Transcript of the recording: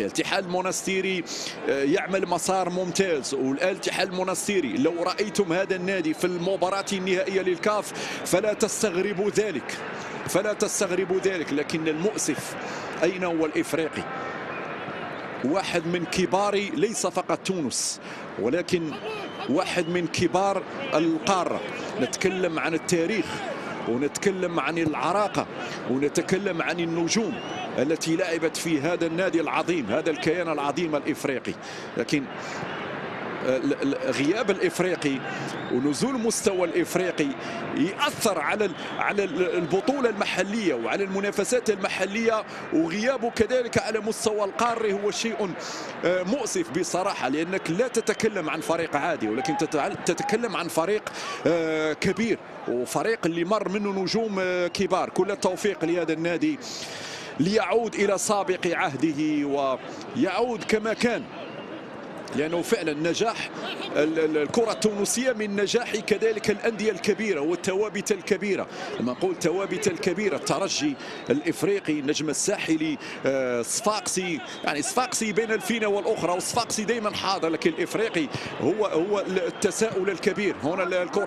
الاتحاد المنستيري يعمل مسار ممتاز، والآن الاتحاد المنستيري لو رأيتم هذا النادي في المباراة النهائية للكاف فلا تستغربوا ذلك. لكن المؤسف أين هو الإفريقي؟ واحد من كبار ليس فقط تونس ولكن واحد من كبار القارة. نتكلم عن التاريخ ونتكلم عن العراقة ونتكلم عن النجوم التي لعبت في هذا النادي العظيم، هذا الكيان العظيم الإفريقي. لكن غياب الإفريقي ونزول مستوى الإفريقي يأثر على البطولة المحلية وعلى المنافسات المحلية، وغيابه كذلك على مستوى القاري هو شيء مؤسف بصراحة، لأنك لا تتكلم عن فريق عادي ولكن تتكلم عن فريق كبير، وفريق اللي مر منه نجوم كبار. كل التوفيق لهذا النادي ليعود إلى سابق عهده ويعود كما كان، لأنه فعلا نجاح الكرة التونسية من نجاح كذلك الأندية الكبيرة والتوابت الكبيرة. لما نقول التوابت الكبيرة، الترجي، الإفريقي، النجم الساحلي، صفاقسي، يعني صفاقسي بين الفينة والأخرى، وصفاقسي دائما حاضر، لكن الإفريقي هو التساؤل الكبير. هنا الكرة